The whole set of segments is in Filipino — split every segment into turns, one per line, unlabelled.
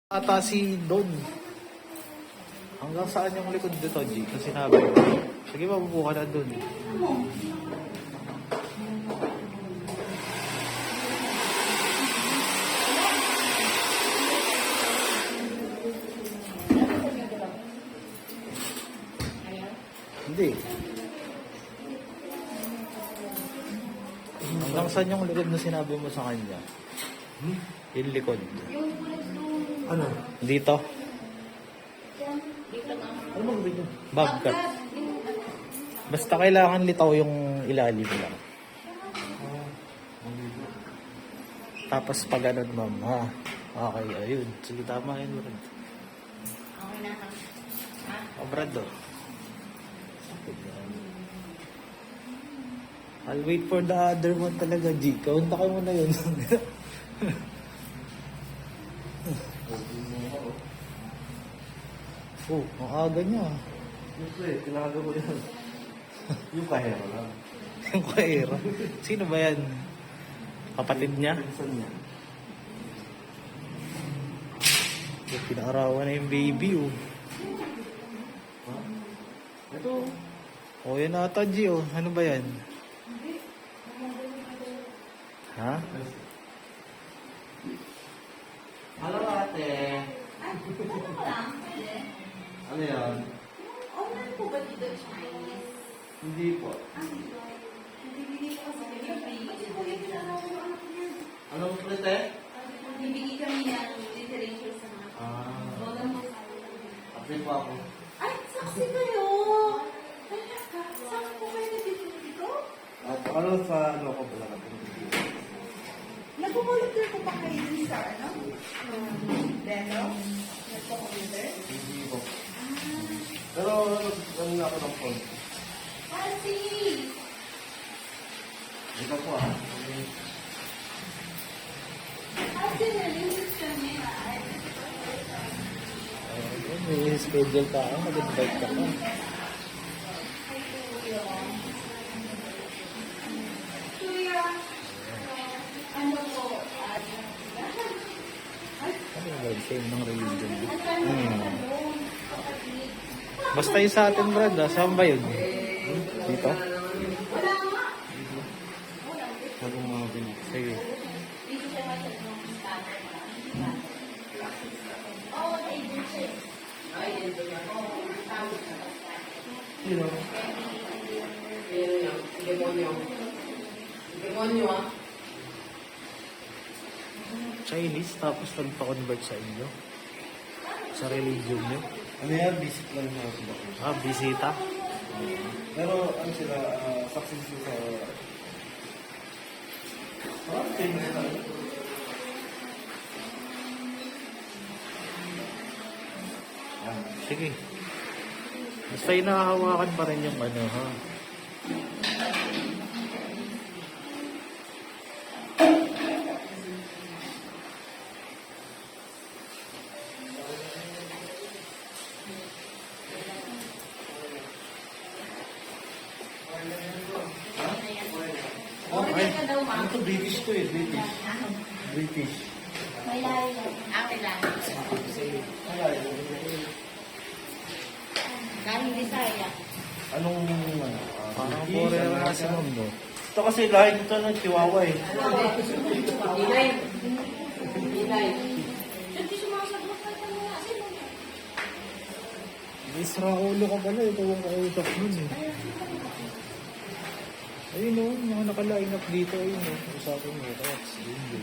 Ata si Don. Hanggang saan yung likod dito, G? Kasi sinabi ko. Sige, mabubuo ka na dun. Hindi. Hanggang saan yung likod na sinabi mo sa kanya? Yung likod.
Ano?
Dito.
Ano bang dito?
Bagkat. Basta kailangan litaw yung ilalim lang. Tapos pag ganun, ma'am. Ha? Okay, ayun. Sige, tama yun, Brad.
Okay na. Ha?
O, Brad, oh. I'll wait for the other one talaga, G. Kaunta ka muna yun. Oh, ang aga niya.
Siyempre, tinaga ko yan. Yung kahera lang.
Yung kaera. Sino ba yan? Kapatid niya?
Pinsan niya.
Oh, pinakarawan na yung baby, oh.
Ha? Ito.
Oh, yan ata, G, oh. Ano ba yan? Ha?
Hello, ate.
Ay, ano mo lang? Pwede?
Ano yan?
Online po ba dito Chinese?
Hindi po.
Bibigay ko kasi kami ng
Anong plate?
Bibigay kami ng literature sa mga Wala mo.
Apply po ako.
Ay, saksi kayo! Ay, saksi po kayo na dito?
At ano sa ano ko pala natin?
Nag-volunteer po ba kayo dun sa ano? Deno? Nagpo-computer?
Hindi po. Pero ano na ako ng phone?
Kasi!
Ito po ah.
Kasi nalinis kami na
Ayun, may schedule ka. Mag-invite ka pa.
Kuya, ano po?
Ano yung live stream ng religion?
Ano?
Basta yung sa atin, Brad, ah. Saan ba yun? Dito?
Wala nga.
Anong mga pinag?
Sige.
Dito siya masyadong standard. Oo, naitin siya. Ay, dito niya. Oo, tawag siya.
Sino?
Demonyo. Demonyo ah.
Chinese, tapos nagpa-convert sa inyo? Sa religion nyo?
Ano yan? Visit lang sa sila.
Ah, bisita?
Pero ano sila, success sila sa... Famous talaga.
Sige. Basta yung nakahawakan pa rin yung ano, ha?
Okay ka daw, ma'am.
Ito British to eh, British. British.
May lahi lang. Ah, may lahi. Dahil Bisaya.
Anong ano?
Parang
British,
foreigner
ano,
na si Ma'am, no?
Ito kasi lahat ito ng Chihuahua eh.
Ilay. Ilay.
Hindi sumasagot ka na nga. Sino?
Israulo ka pala, ito ang kausap nun, eh. Ayun, no? Mga naka-line up dito, ayun, no? Usapin mo, Rex, Lindy,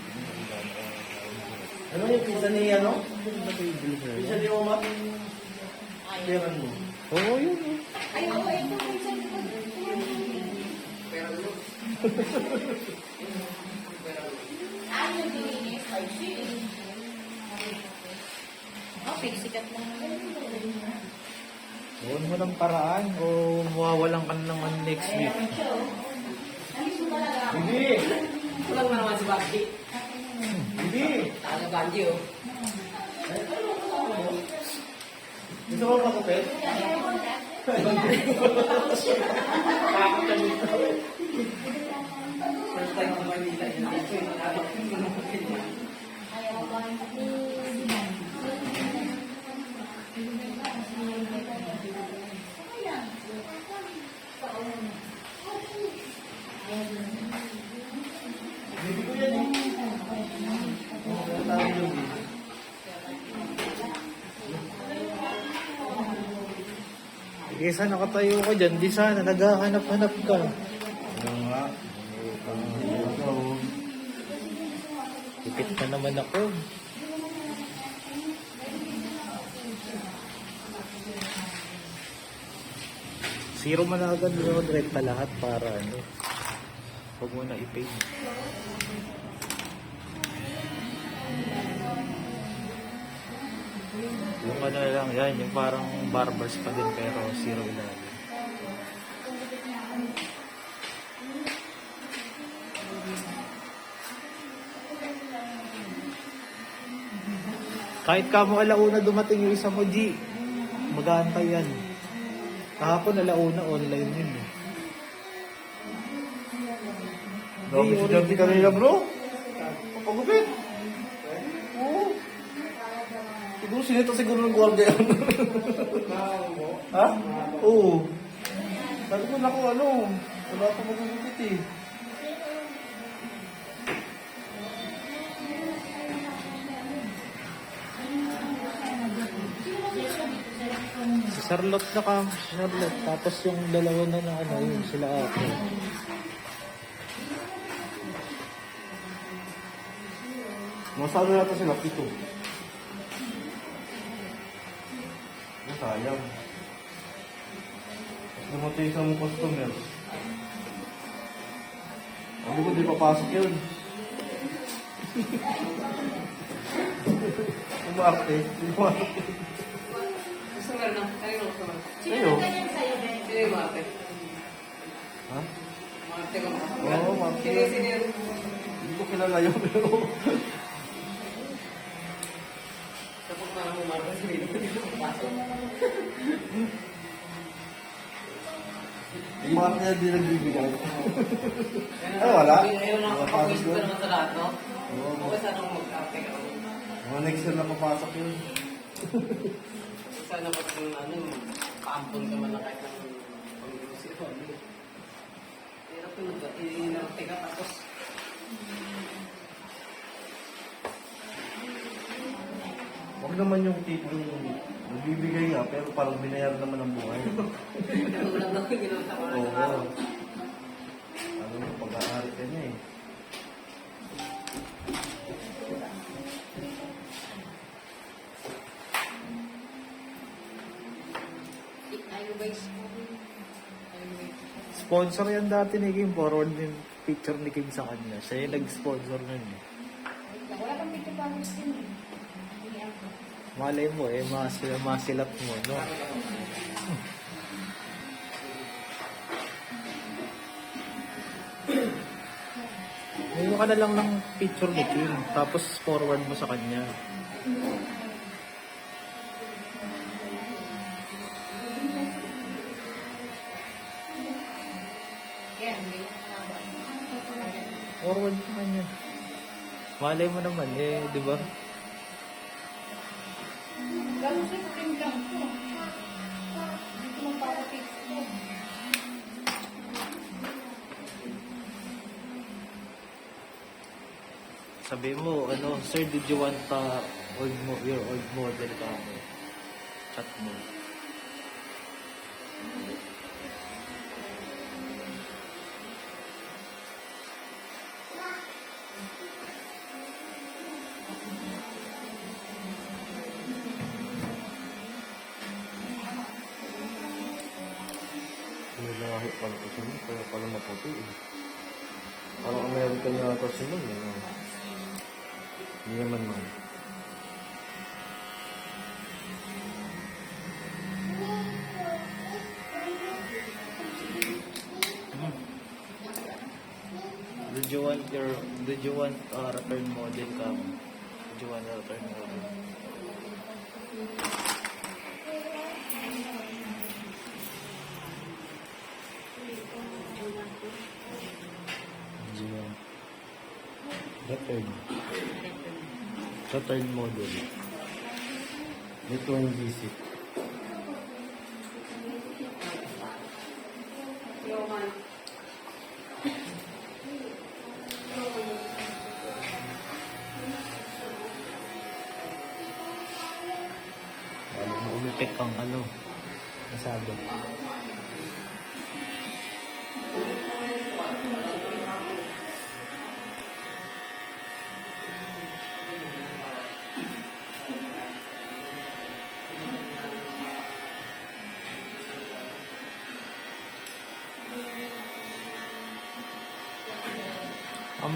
Ano yung pizza ni ano?
table
Pizza ni Oma? Peran mo.
Oo, yun, no?
Ay, oo, ito. May sabi ko. Ah, yung dilinis. Ay, shit. Oh, sikat mo naman.
Huwag mo ng paraan o mawawalan ka naman next week.
Hindi!
Kulang na naman si Bakti.
Hindi!
Taga Banji oh.
Gusto mo makapit?
First time ako Manila.
Ayaw ba ni
Kesa nakatayo ka dyan, di sana naghahanap-hanap ka.
Ano nga?
Tipit na naman ako. Zero man na agad yung renta lahat para ano. Huwag mo na i-pay. Yung ano lang yan, yung parang barbers pa din pero zero ilalim. Kahit kamo alauna dumating yung isa mo, G, mag-aantay yan. Kahapon alauna, online yun eh.
Dami si Dante kanina, bro. Pagupit. Oo. Siguro sinito siguro ng gwardiya yan. Ha? Oo. Sabi ko na ano, wala pa magugupit eh.
Si Charlotte na ka, Charlotte. Tapos yung dalawa na ano, yun, sila ako.
Masabi natin sila, pito. Sayang. Dumating isang customer. Sabi ko, di papasok yun. Umarte.
Gusto mo na? Kanino gusto mo?
Sa'yo?
Sino yung mate?
Ha?
Mate ko.
Oo, mate.
Sino yun?
Hindi ko kilala yun, pero...
Kapag parang umarte, hindi ko papasok.
Yung mga kaya di nagbibigay. Ay, wala.
Ayaw na kapag-wish ko naman sa lahat, no?
Oo.
Okay, sana kung mag-arte ka.
Mga next year na papasok yun.
Sana pag ano, paampon ka man na kahit ng pag-iusip ko. Hirap yun, inarte ka tapos
Huwag naman yung tipong nagbibigay nga, pero parang binayar naman ang buhay.
ulang daw yung ginawa ko
Oo.
ng araw.
Ano mo, pag-aari ka niya eh.
Sponsor yan dati ni Kim. Forward yung picture ni Kim sa kanya. Siya yung nag-sponsor nun eh.
Wala kang picture pa din eh.
Malay mo eh, masilat mo, no? Ngayon ka na lang ng picture ni Kim, tapos forward mo sa kanya. Forward mo sa kanya. Malay mo naman eh, di ba?
Gano'n sa pagkain lang ko. Hindi ko magpapapicture.
Sabi mo, ano, sir, did you want your old model ka mo? Chat mo.
May lahi pala ko siya, kaya pala maputi eh. Parang American yata siya nun eh. Hindi naman man.
Did you want return model ka mo? Did you want a return model? Return model.
Ito ang GC.
Umipik ang ano. Masabi.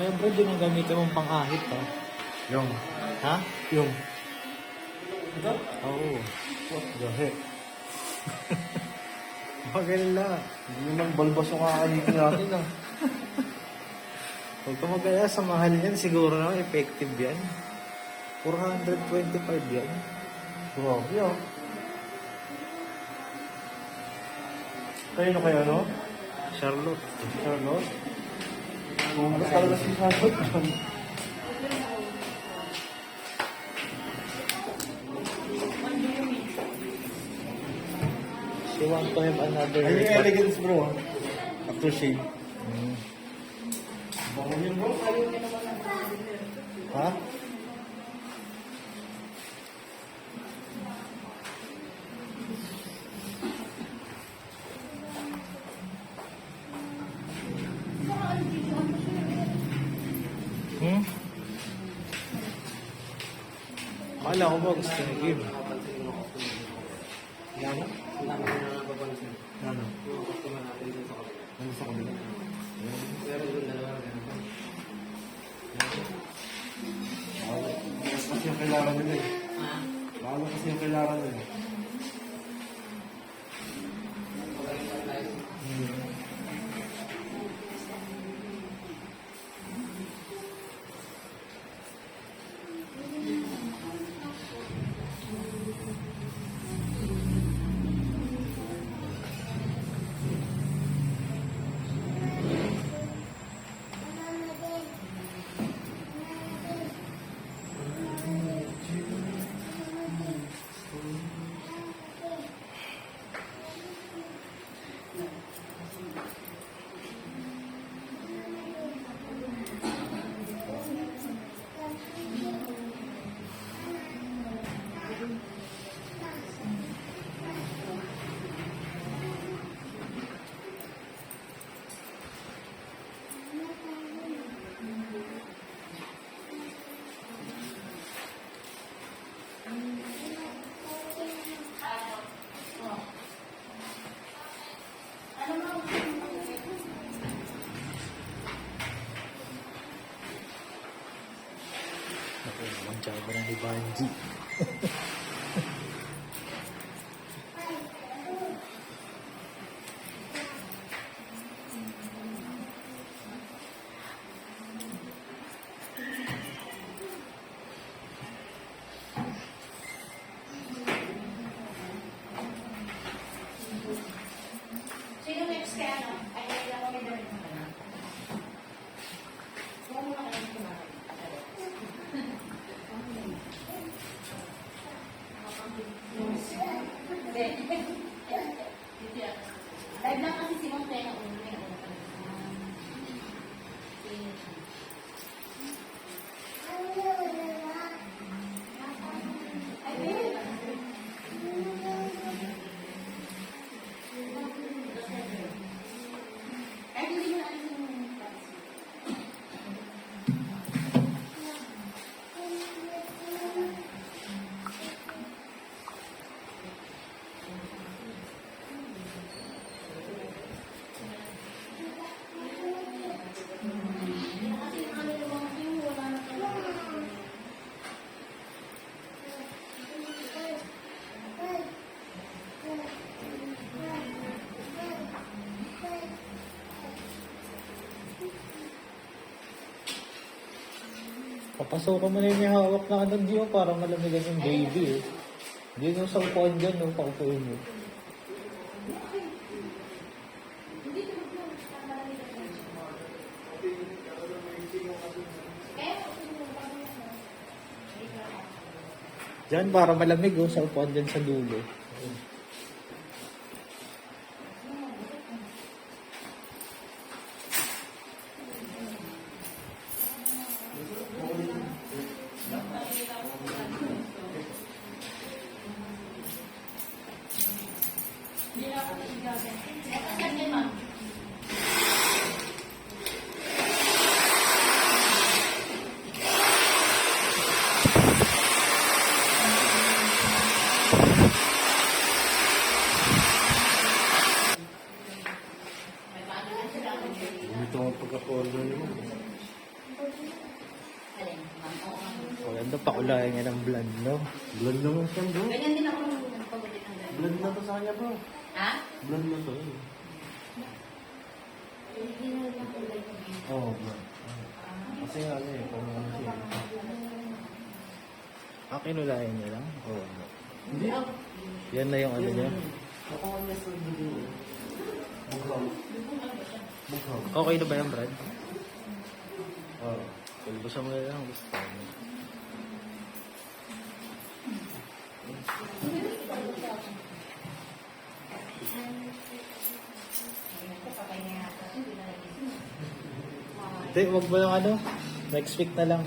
May bro, din ang gamitin mong pang-ahit, ha?
Yung.
Ha?
Yung. Ito?
Oo.
What the heck?
Maganda.
Hindi naman balbas yung kakalitin natin ah.
Huwag ka mag-aya sa mahal yan. Siguro na effective yan. 425 yan.
Grabe ah. Kayo na kaya no?
Charlotte.
Charlotte? Bumas talaga si Charlotte dyan.
She want to have another
Ay, yung
haircut.
elegance bro. After shave.
Mm.
Bango yun bro.
Ha? Hmm? Akala ko ba gusto ni Kim?
Yan?
Ang dami ko na napapansin.
Ano?
Yung customer natin dun sa kabila.
Ano sa kabila?
Pero dun dalawa na ganun.
Bago kasi yung kailangan nila eh.
Ha?
Bago kasi yung kailangan nila eh.
Ako, naman Java ng ni Banji.
Sino next kaya no? Ay, kailangan ko may damit mo na. Huwag mo na kayo kumain. Hindi. Live lang kasi si Mong Tena ulo na yun. Ay, babe. Ay, hindi mo na alam yung
Papasok mo na yung may hawak na ano diyo para malamigan yung baby eh. Hindi yung sa upuan dyan, no? Paupuin mo. Diyan para malamig oh, sa upuan dyan sa dulo.
Dito ang pagka-order mo.
Maganda pa kulayan niya ng blend, no?
Blood naman siya, bro.
Ganyan din ako nung nagpabalik ng ganyan.
Blood na to sa kanya, bro.
Ha?
Blood na to. Oo, blood. Kasi nga ano eh, kung ano siya.
Kinulayan niya lang? Oo.
Hindi.
Yan na yung ano niya.
Ako ang nasa dugo. Bughaw. Bughaw.
Okay na ba yan, Brad?
Oo.
Pulbusan mo na lang. Gusto mo. Hindi, wag mo yung ano. Next week na lang.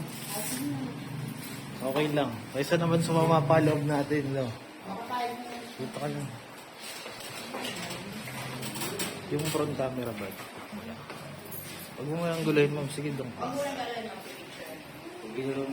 Okay lang. Kaysa naman sumama pa loob natin, no? Dito ka lang. Yung front camera, Brad. Wala. Huwag mo nga ang gulayin, ma'am. Sige, doon ka.
Ginano mo